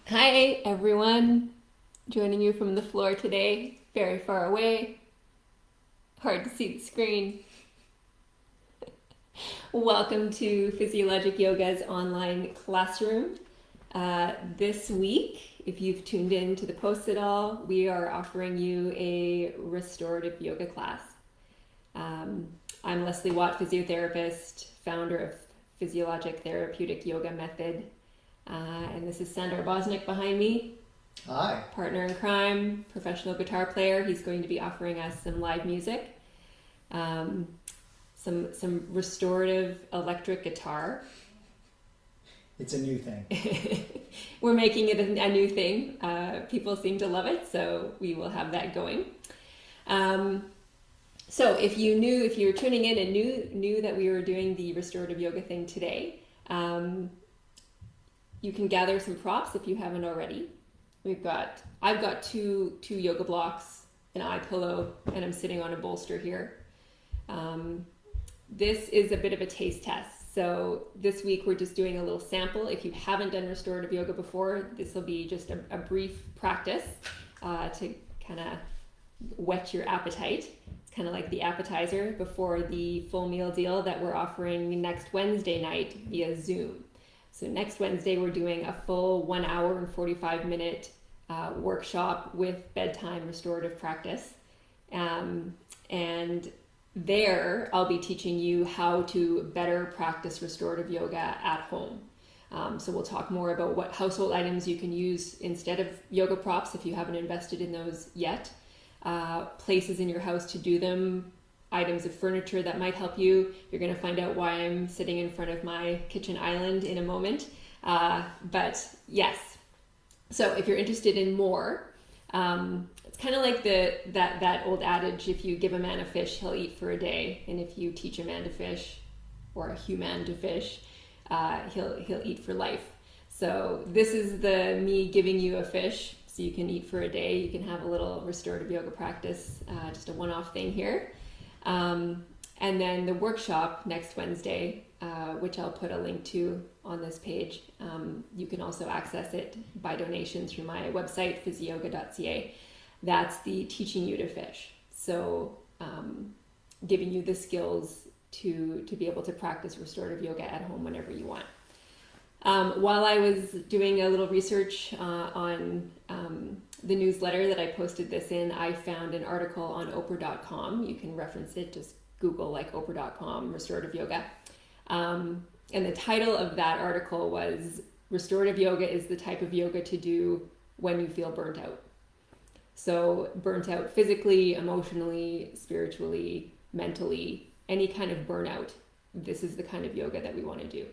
Hi everyone, joining you from the floor today, very far away, hard to see the screen. Welcome to Physiologic Yoga's online classroom. This week, if you've tuned in to the posts at all, we are offering you a restorative yoga class. I'm Leslie Watt, physiotherapist, founder of Physiologic Therapeutic Yoga Method, and this is Sandor Bosnick behind me. Hi. Partner in crime, professional guitar player. He's going to be offering us some live music, um, some restorative electric guitar. It's a new thing. We're making it a new thing. People seem to love it, so we will have that going. So if you were tuning in and knew that we were doing the restorative yoga thing today, you can gather some props if you haven't already. I've got two yoga blocks, an eye pillow, and I'm sitting on a bolster here. This is a bit of a taste test. So this week we're just doing a little sample. If you haven't done restorative yoga before, this will be just a brief practice to kind of whet your appetite. It's kind of like the appetizer before the full meal deal that we're offering next Wednesday night via Zoom. So next Wednesday, we're doing a full 1 hour and 45-minute workshop with bedtime restorative practice. And there, I'll be teaching you how to better practice restorative yoga at home. So we'll talk more about what household items you can use instead of yoga props if you haven't invested in those yet. Places in your house to do them, items of furniture that might help you. You're going to find out why I'm sitting in front of my kitchen island in a moment. But yes, so if you're interested in more, it's kind of like that old adage: if you give a man a fish, he'll eat for a day, and if you teach a man to fish, or a human to fish, he'll eat for life. So this is me giving you a fish, so you can eat for a day. You can have a little restorative yoga practice, just a one-off thing here. And then the workshop next Wednesday, which I'll put a link to on this page. You can also access it by donation through my website, physioga.ca. That's the teaching you to fish. So giving you the skills to be able to practice restorative yoga at home whenever you want. While I was doing a little research on the newsletter that I posted this in, I found an article on Oprah.com. You can reference it, just Google like Oprah.com, restorative yoga. And the title of that article was Restorative Yoga is the type of yoga to do when you feel burnt out. So burnt out physically, emotionally, spiritually, mentally, any kind of burnout. This is the kind of yoga that we want to do.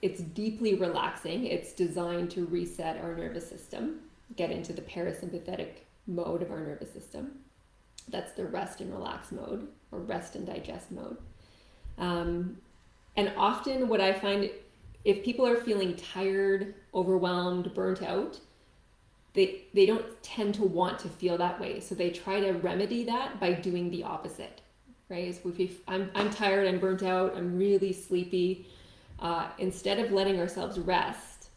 It's deeply relaxing. It's designed to reset our nervous system, get into the parasympathetic mode of our nervous system. That's the rest and relax mode, or rest and digest mode. And often what I find, if people are feeling tired, overwhelmed, burnt out, they don't tend to want to feel that way. So they try to remedy that by doing the opposite, right? So if I'm tired, I'm burnt out, I'm really sleepy. Instead of letting ourselves rest,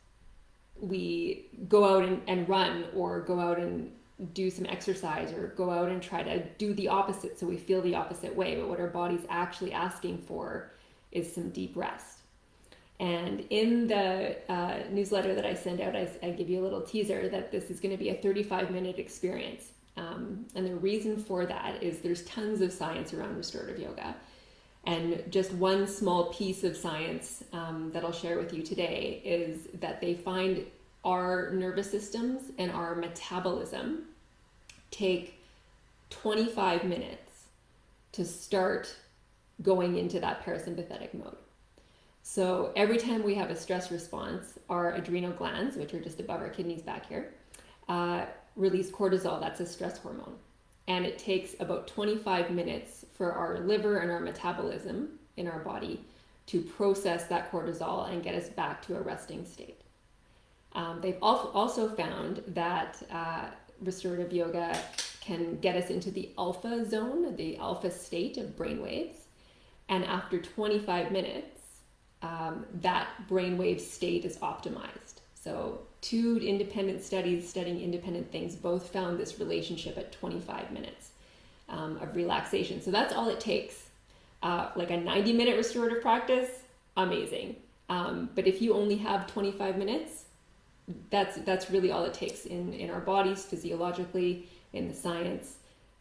we go out and run, or go out and do some exercise, or go out and try to do the opposite so we feel the opposite way. But what our body's actually asking for is some deep rest. And in the newsletter that I send out, I give you a little teaser that this is going to be a 35-minute experience. And the reason for that is there's tons of science around restorative yoga. And just one small piece of science that I'll share with you today is that they find our nervous systems and our metabolism take 25 minutes to start going into that parasympathetic mode. So every time we have a stress response, our adrenal glands, which are just above our kidneys back here, release cortisol. That's a stress hormone. And it takes about 25 minutes for our liver and our metabolism in our body to process that cortisol and get us back to a resting state. They've also found that restorative yoga can get us into the alpha zone, the alpha state of brainwaves. And after 25 minutes, that brainwave state is optimized. So 2 independent studies studying independent things both found this relationship at 25 minutes of relaxation. So that's all it takes. Like a 90-minute restorative practice, amazing. But if you only have 25 minutes, that's really all it takes in our bodies, physiologically, in the science,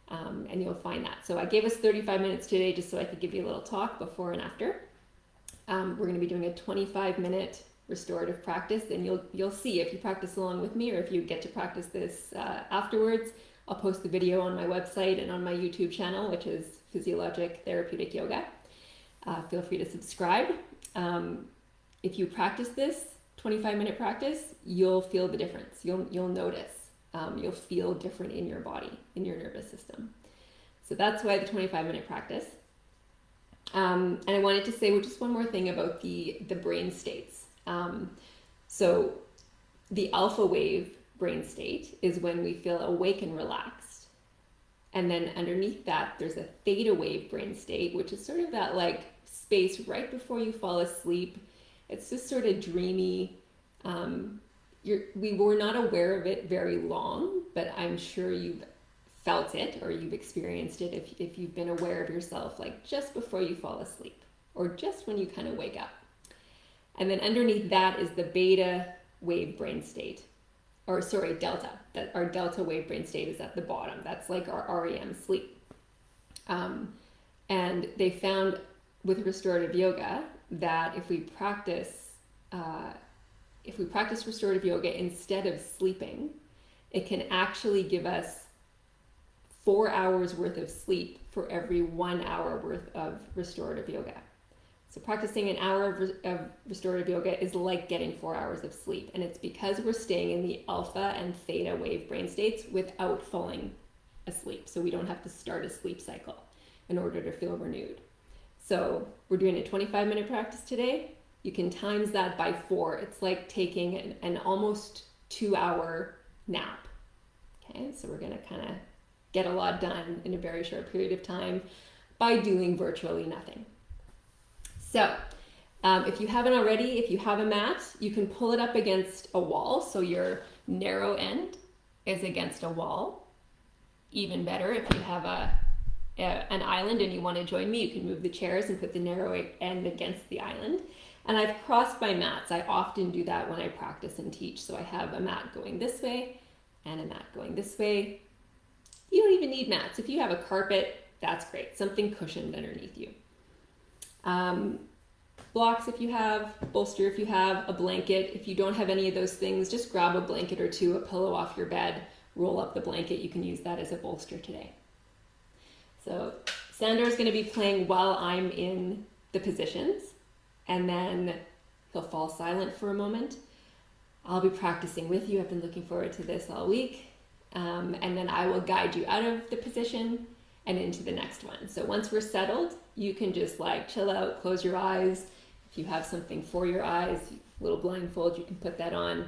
and you'll find that. So I gave us 35 minutes today just so I could give you a little talk before and after. We're going to be doing a 25-minute restorative practice, and you'll see if you practice along with me or if you get to practice this afterwards. I'll post the video on my website and on my YouTube channel, which is Physiologic Therapeutic Yoga. Feel free to subscribe. If you practice this 25-minute practice, you'll feel the difference. You'll notice. You'll feel different in your body, in your nervous system. So that's why the 25-minute practice. And I wanted to say just one more thing about the brain states. So the alpha wave brain state is when we feel awake and relaxed. And then underneath that, there's a theta wave brain state, which is sort of that like space right before you fall asleep. It's just sort of dreamy. We were not aware of it very long, but I'm sure you've felt it or you've experienced it if you've been aware of yourself, like just before you fall asleep or just when you kind of wake up. And then underneath that is the beta wave brain state, or sorry, delta. That our delta wave brain state is at the bottom. That's like our REM sleep. And they found with restorative yoga that if we practice restorative yoga instead of sleeping, it can actually give us 4 hours worth of sleep for every 1 hour worth of restorative yoga. So practicing an hour of restorative yoga is like getting 4 hours of sleep. And it's because we're staying in the alpha and theta wave brain states without falling asleep. So we don't have to start a sleep cycle in order to feel renewed. So we're doing a 25-minute practice today. You can times that by 4. It's like taking an almost 2-hour nap. Okay, so we're going to kind of get a lot done in a very short period of time by doing virtually nothing. So if you haven't already, if you have a mat, you can pull it up against a wall. So your narrow end is against a wall. Even better, if you have an island and you want to join me, you can move the chairs and put the narrow end against the island. And I've crossed my mats. I often do that when I practice and teach. So I have a mat going this way and a mat going this way. You don't even need mats. If you have a carpet, that's great. Something cushioned underneath you. Blocks if you have, bolster if you have, a blanket. If you don't have any of those things, just grab a blanket or two, a pillow off your bed, roll up the blanket. You can use that as a bolster today. So Sandor is going to be playing while I'm in the positions, and then he'll fall silent for a moment. I'll be practicing with you. I've been looking forward to this all week. And then I will guide you out of the position and into the next one. So once we're settled, you can just like chill out, close your eyes. If you have something for your eyes, a little blindfold, you can put that on.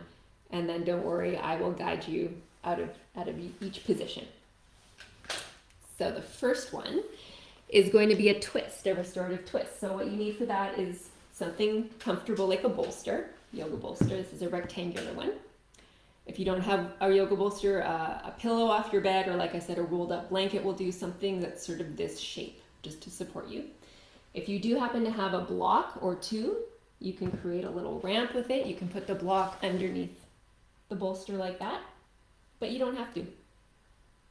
And then don't worry, I will guide you out of each position. So the first one is going to be a twist, a restorative twist. So what you need for that is something comfortable like a bolster, yoga bolster. This is a rectangular one. If you don't have a yoga bolster, a pillow off your bed, or like I said, a rolled up blanket will do something that's sort of this shape, just to support you. If you do happen to have a block or two, you can create a little ramp with it. You can put the block underneath the bolster like that, but you don't have to.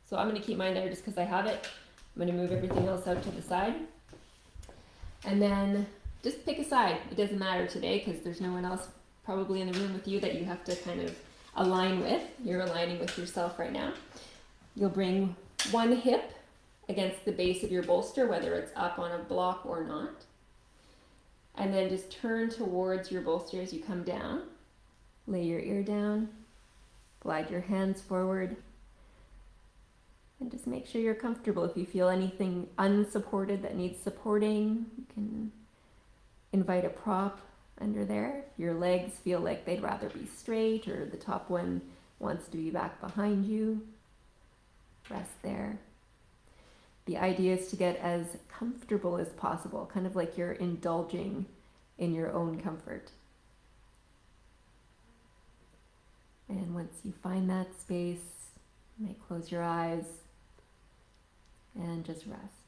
So I'm going to keep mine there just because I have it. I'm going to move everything else out to the side. And then just pick a side. It doesn't matter today because there's no one else probably in the room with you that you have to kind of align with. You're aligning with yourself right now. You'll bring one hip against the base of your bolster, whether it's up on a block or not. And then just turn towards your bolster as you come down. Lay your ear down. Glide your hands forward. And just make sure you're comfortable. If you feel anything unsupported that needs supporting, you can invite a prop under there. If your legs feel like they'd rather be straight or the top one wants to be back behind you, rest there. The idea is to get as comfortable as possible, kind of like you're indulging in your own comfort. And once you find that space, you might close your eyes and just rest.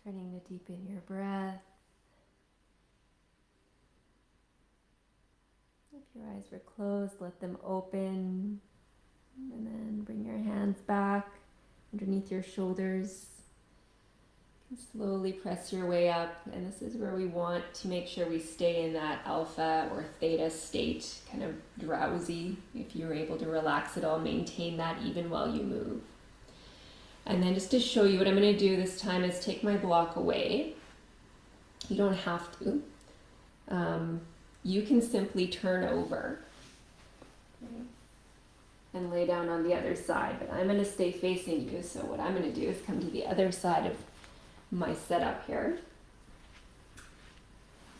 Starting to deepen your breath. If your eyes were closed, let them open. And then bring your hands back underneath your shoulders. Slowly press your way up, and this is where we want to make sure we stay in that alpha or theta state, kind of drowsy. If you're able to relax at all, maintain that even while you move. And then just to show you what I'm going to do this time is take my block away. You don't have to. You can simply turn over, okay, and lay down on the other side, but I'm going to stay facing you. So what I'm going to do is come to the other side of my setup here.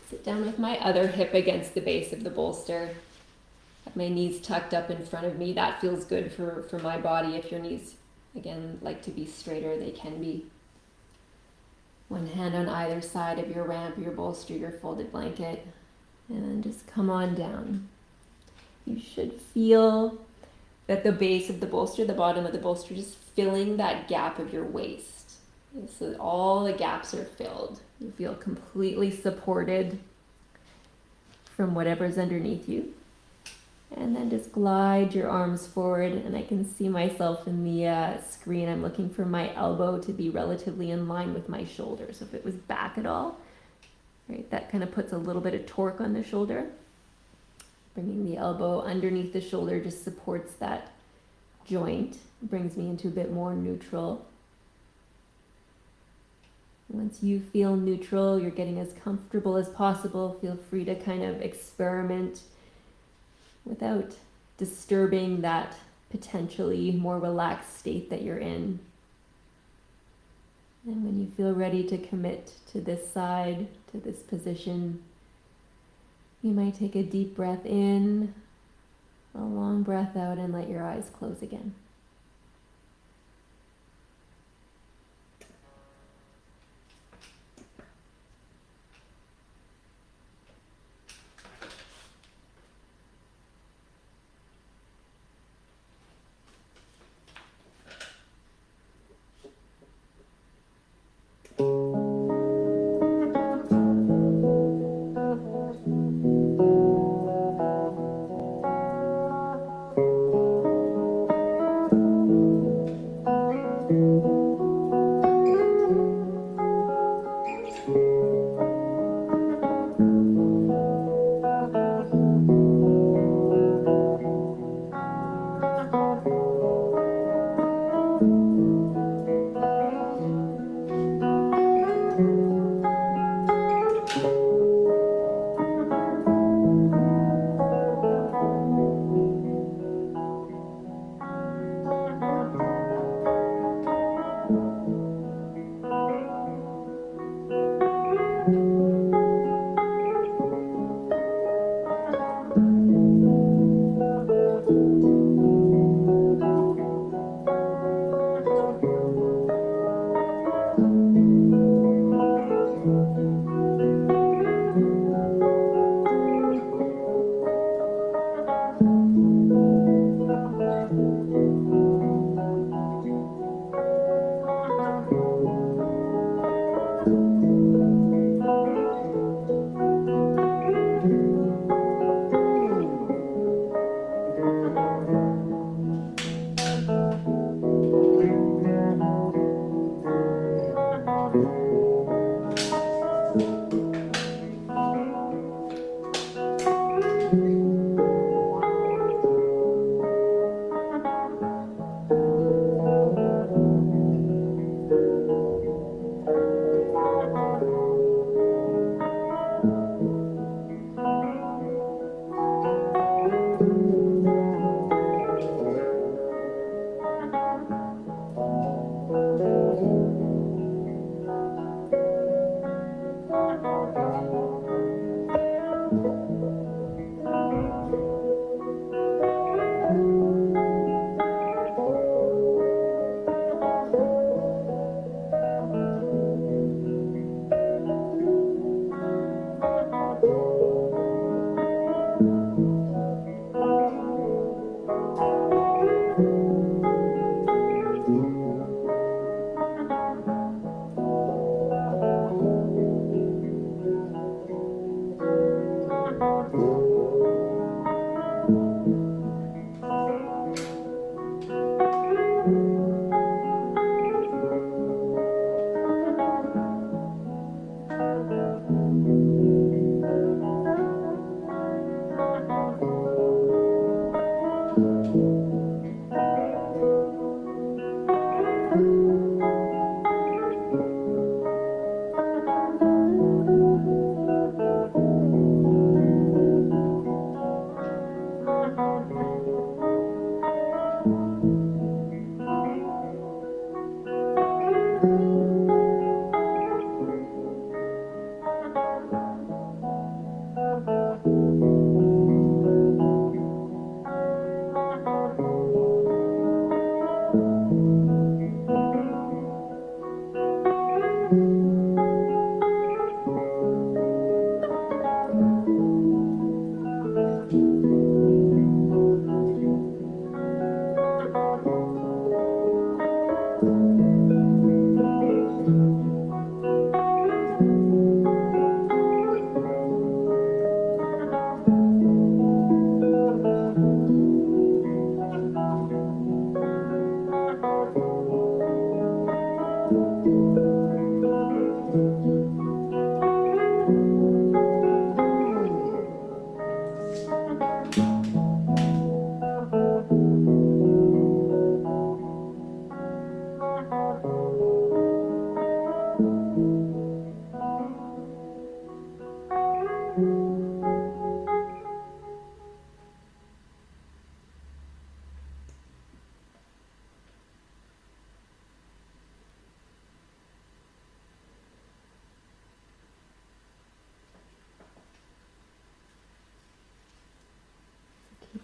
Sit down with my other hip against the base of the bolster. Have my knees tucked up in front of me. That feels good for my body. If your knees, again, like to be straighter, they can be. One hand on either side of your ramp, your bolster, your folded blanket. And then just come on down. You should feel that the base of the bolster, the bottom of the bolster, just filling that gap of your waist. So that all the gaps are filled. You feel completely supported from whatever's underneath you. And then just glide your arms forward, and I can see myself in the screen. I'm looking for my elbow to be relatively in line with my shoulder. So if it was back at all, right, that kind of puts a little bit of torque on the shoulder. Bringing the elbow underneath the shoulder just supports that joint, brings me into a bit more neutral. Once you feel neutral, you're getting as comfortable as possible. Feel free to kind of experiment without disturbing that potentially more relaxed state that you're in. And when you feel ready to commit to this side, to this position, you might take a deep breath in, a long breath out, and let your eyes close again.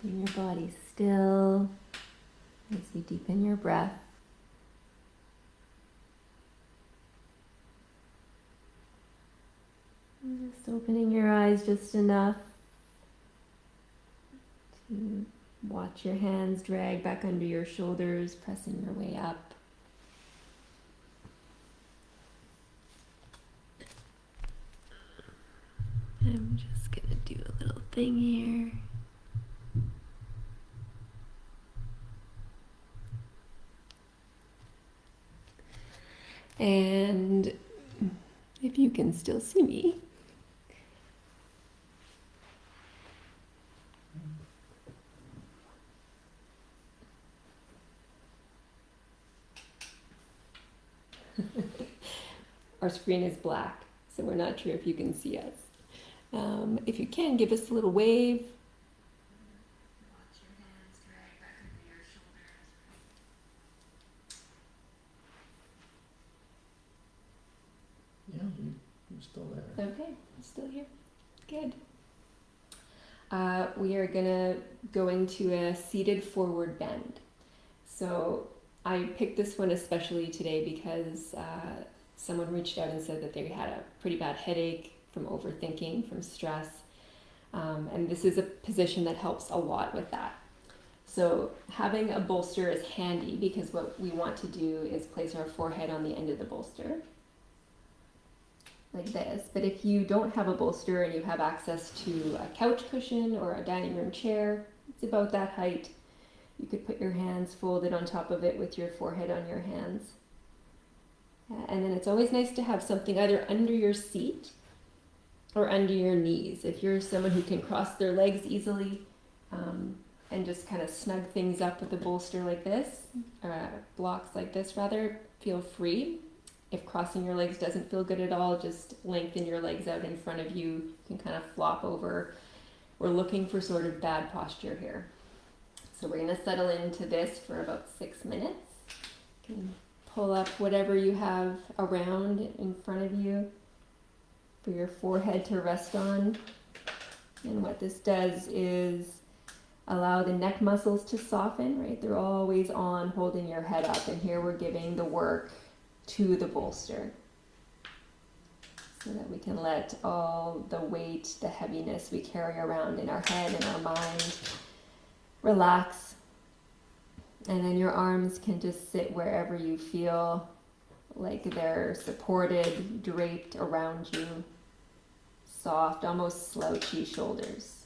Keeping your body still as you deepen your breath. And just opening your eyes just enough to watch your hands drag back under your shoulders, pressing your way up. I'm just gonna do a little thing here. And if you can still see me, our screen is black, so we're not sure if you can see us. If you can, give us a little wave. Watch your hands drag back under your shoulders. Yeah, you're still there. Okay, I'm still here. Good. We are gonna go into a seated forward bend. So I picked this one especially today because someone reached out and said that they had a pretty bad headache from overthinking, from stress. And this is a position that helps a lot with that. So having a bolster is handy because what we want to do is place our forehead on the end of the bolster, like this. But if you don't have a bolster and you have access to a couch cushion or a dining room chair, it's about that height. You could put your hands folded on top of it with your forehead on your hands. And then it's always nice to have something either under your seat or under your knees. If you're someone who can cross their legs easily and just kind of snug things up with a bolster like this, blocks like this rather, feel free. If crossing your legs doesn't feel good at all, just lengthen your legs out in front of you. You can kind of flop over. We're looking for sort of bad posture here. So we're going to settle into this for about 6 minutes. You can pull up whatever you have around in front of you for your forehead to rest on. And what this does is allow the neck muscles to soften, right? They're always on holding your head up. And here we're giving the work to the bolster so that we can let all the weight, the heaviness we carry around in our head and our mind relax. And then your arms can just sit wherever you feel like they're supported, draped around you. Soft, almost slouchy shoulders.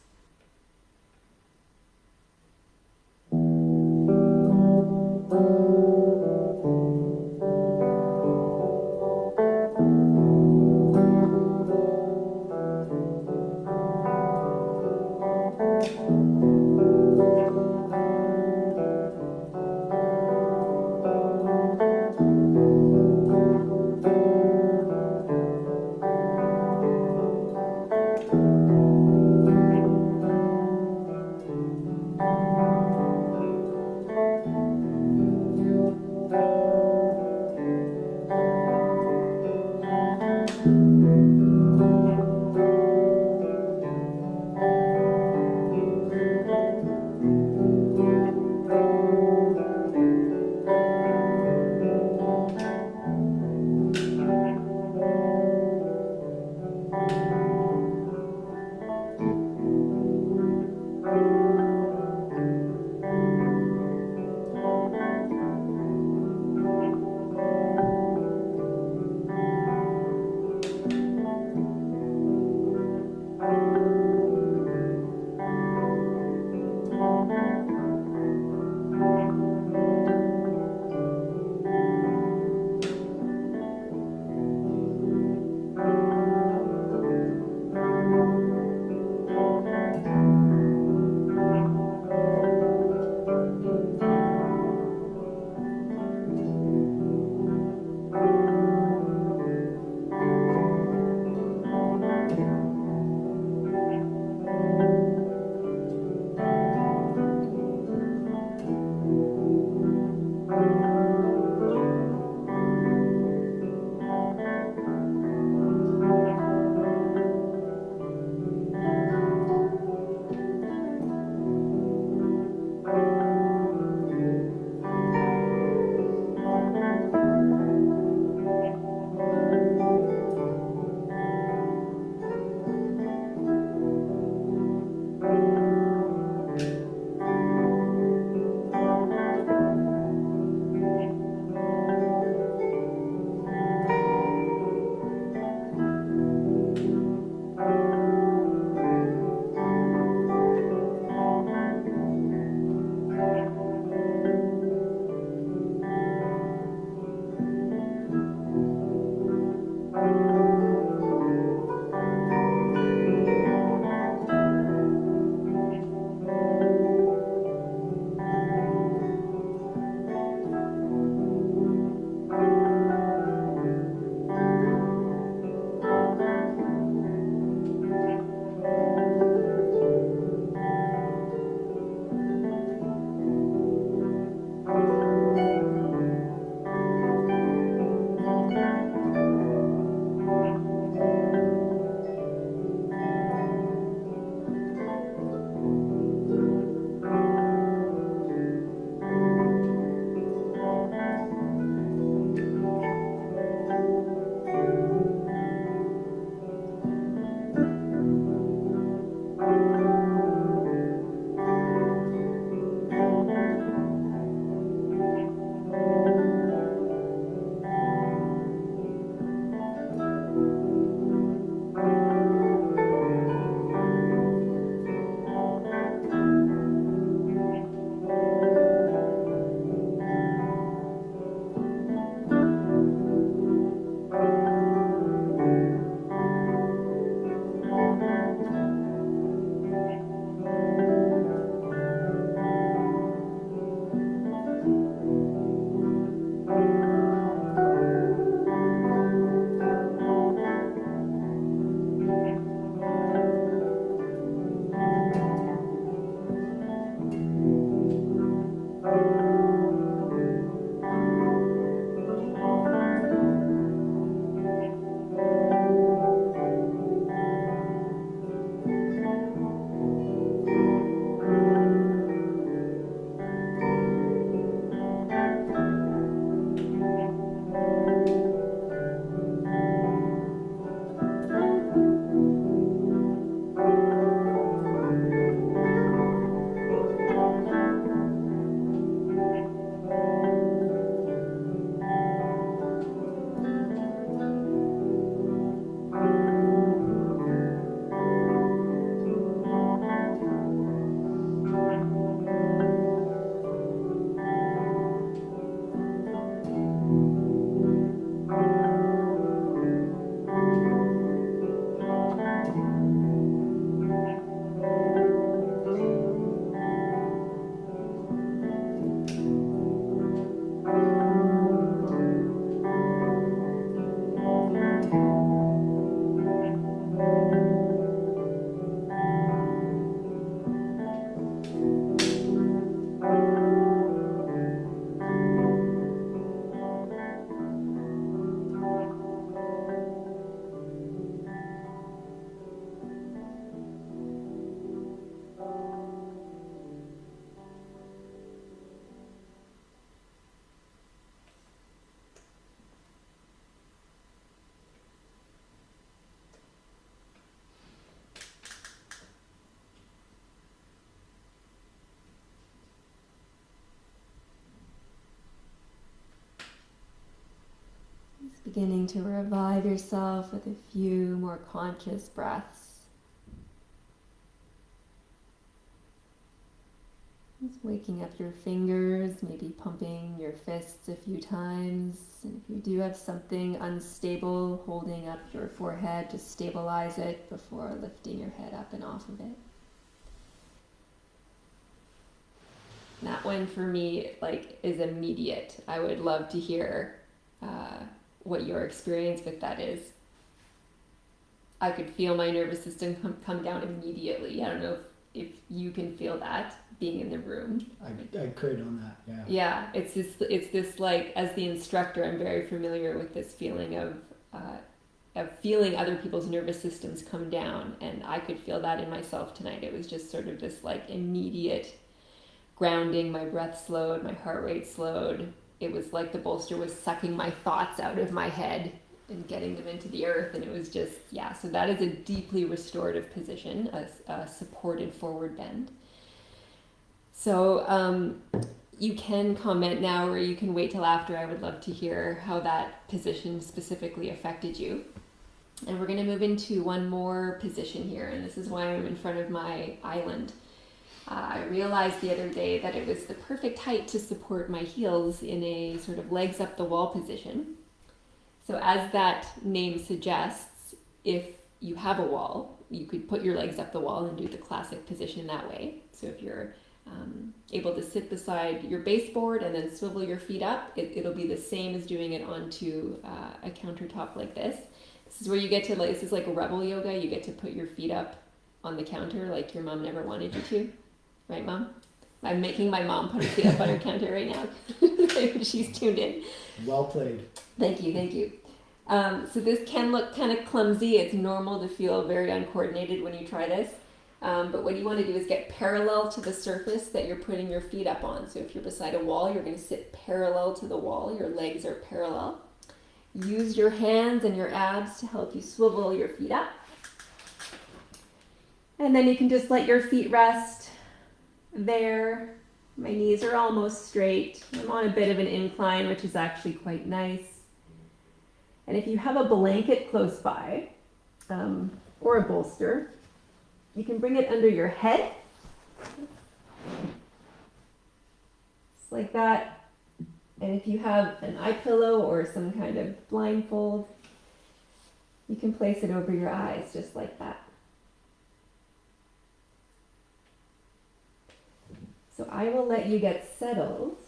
beginning to revive yourself with a few more conscious breaths. Just waking up your fingers, maybe pumping your fists a few times. And if you do have something unstable holding up your forehead, just stabilize it before lifting your head up and off of it. That one for me, like, is immediate. I would love to hear what your experience with that is. I could feel my nervous system come down immediately. I don't know if you can feel that being in the room. I could on that, yeah. Yeah, it's this like, as the instructor, I'm very familiar with this feeling of feeling other people's nervous systems come down, and I could feel that in myself tonight. It was just sort of this like immediate grounding. My breath slowed, my heart rate slowed. It was like the bolster was sucking my thoughts out of my head and getting them into the earth, and it was just, yeah, so that is a deeply restorative position, a supported forward bend. So you can comment now, or you can wait till after. I would love to hear how that position specifically affected you. And we're going to move into one more position here, and this is why I'm in front of my island. I realized the other day that it was the perfect height to support my heels in a sort of legs up the wall position. So as that name suggests, if you have a wall, you could put your legs up the wall and do the classic position that way. So if you're able to sit beside your baseboard and then swivel your feet up, it'll be the same as doing it onto a countertop like this. This is where you get to, like, this is like a rebel yoga. You get to put your feet up on the counter like your mom never wanted you to. Right, Mom? I'm making my mom put her feet up on her counter right now. She's tuned in. Well played. Thank you, thank you. So this can look kind of clumsy. It's normal to feel very uncoordinated when you try this. But what you want to do is get parallel to the surface that you're putting your feet up on. So if you're beside a wall, you're going to sit parallel to the wall. Your legs are parallel. Use your hands and your abs to help you swivel your feet up. And then you can just let your feet rest there. My knees are almost straight. I'm on a bit of an incline, which is actually quite nice. And if you have a blanket close by, or a bolster, you can bring it under your head. Just like that. And if you have an eye pillow or some kind of blindfold, you can place it over your eyes just like that. So I will let you get settled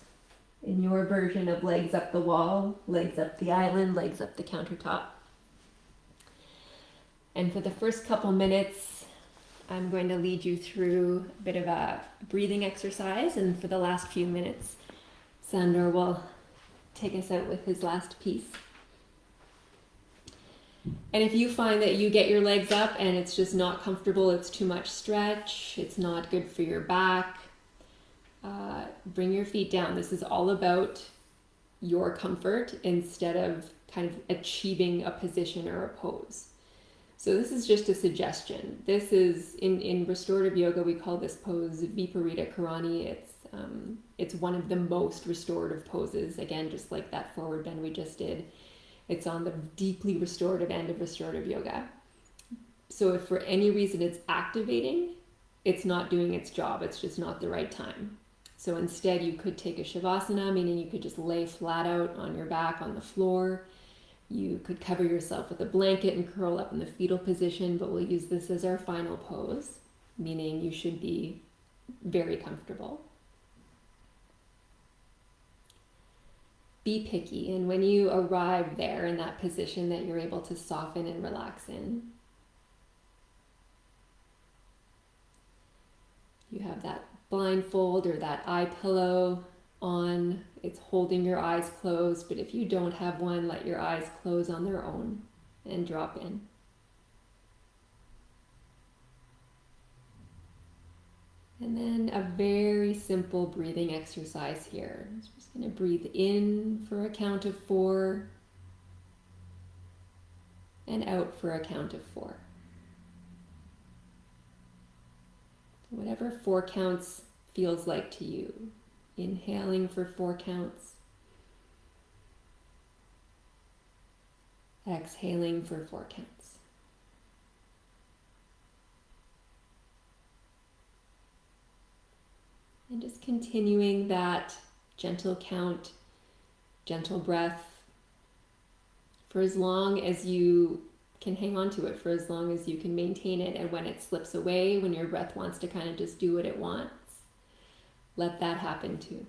in your version of legs up the wall, legs up the island, legs up the countertop. And for the first couple minutes, I'm going to lead you through a bit of a breathing exercise. And for the last few minutes, Sandor will take us out with his last piece. And if you find that you get your legs up and it's just not comfortable, it's too much stretch, it's not good for your back, bring your feet down. This is all about your comfort instead of kind of achieving a position or a pose. So this is just a suggestion. This is, in restorative yoga, we call this pose Viparita Karani. It's one of the most restorative poses. Again, just like that forward bend we just did. It's on the deeply restorative end of restorative yoga. So if for any reason it's activating, it's not doing its job. It's just not the right time. So instead you could take a Shavasana, meaning you could just lay flat out on your back on the floor. You could cover yourself with a blanket and curl up in the fetal position, but we'll use this as our final pose, meaning you should be very comfortable. Be picky, and when you arrive there in that position that you're able to soften and relax in, you have that blindfold or that eye pillow on. It's holding your eyes closed, but if you don't have one, let your eyes close on their own and drop in. And then a very simple breathing exercise here. I'm just going to breathe in for a count of 4 and out for a count of 4. Whatever 4 counts feels like to you. Inhaling for 4 counts. Exhaling for 4 counts. And just continuing that gentle count, gentle breath for as long as you can hang on to it, for as long as you can maintain it. And when it slips away, when your breath wants to kind of just do what it wants, let that happen too.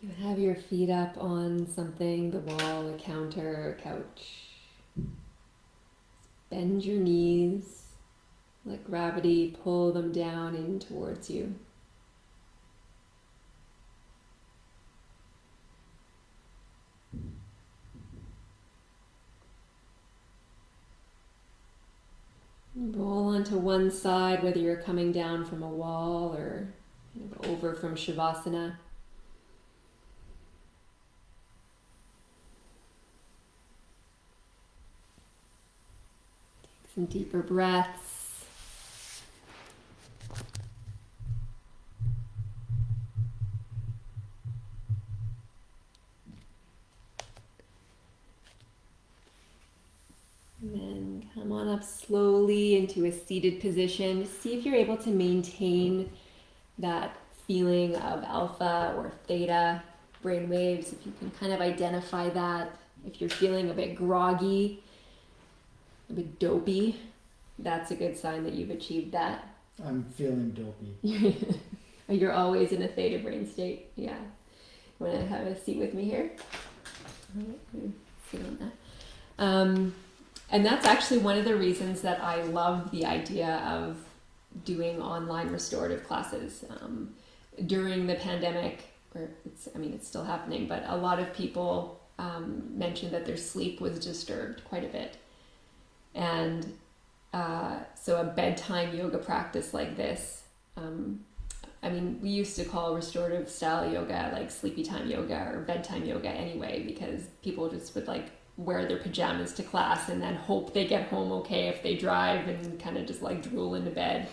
You have your feet up on something, the wall, a counter, a couch. Bend your knees. Let gravity pull them down in towards you. onto one side, whether you're coming down from a wall or over from Shavasana. Take some deeper breaths. And then come on up slowly into a seated position. See if you're able to maintain that feeling of alpha or theta brain waves. If you can kind of identify that. If you're feeling a bit groggy, a bit dopey, that's a good sign that you've achieved that. I'm feeling dopey. You're always in a theta brain state. Yeah. You want to have a seat with me here? Sit on that. And that's actually one of the reasons that I love the idea of doing online restorative classes. During the pandemic, it's still happening, but a lot of people mentioned that their sleep was disturbed quite a bit. And so a bedtime yoga practice like this, we used to call restorative style yoga like sleepy time yoga or bedtime yoga anyway, because people just would like wear their pajamas to class and then hope they get home okay if they drive and kind of just like drool into bed.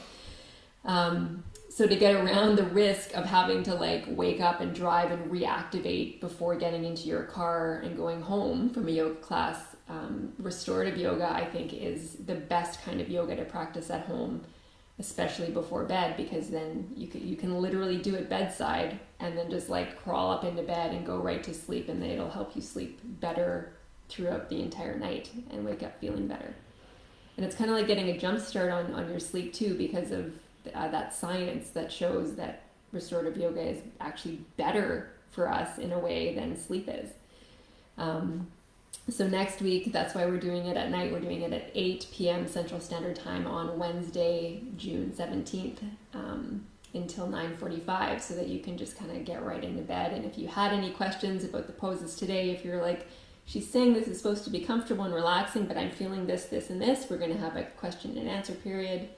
So to get around the risk of having to like wake up and drive and reactivate before getting into your car and going home from a yoga class, restorative yoga I think is the best kind of yoga to practice at home, especially before bed, because then you can literally do it bedside and then just like crawl up into bed and go right to sleep, and then it'll help you sleep better throughout the entire night and wake up feeling better. And it's kind of like getting a jump start on your sleep too, because of that science that shows that restorative yoga is actually better for us in a way than sleep is. So next week, that's why we're doing it at night. We're doing it at 8 p.m. Central Standard Time on Wednesday, June 17th, until 9:45, so that you can just kind of get right into bed. And if you had any questions about the poses today, if you're like, she's saying this is supposed to be comfortable and relaxing, but I'm feeling this, this, and this, we're going to have a question and answer period.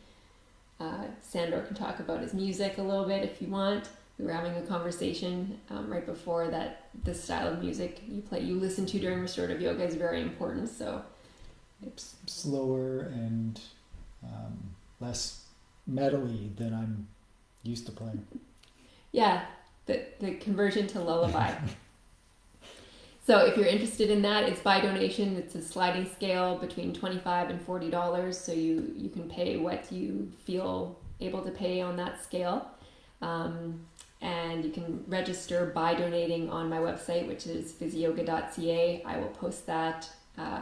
Sandor can talk about his music a little bit if you want. We were having a conversation right before that the style of music you listen to during restorative yoga is very important. So it's slower and less metally than I'm used to playing. Yeah, the conversion to lullaby. So if you're interested in that, it's by donation. It's a sliding scale between $25 and $40. So you can pay what you feel able to pay on that scale. And you can register by donating on my website, which is physioga.ca. I will post that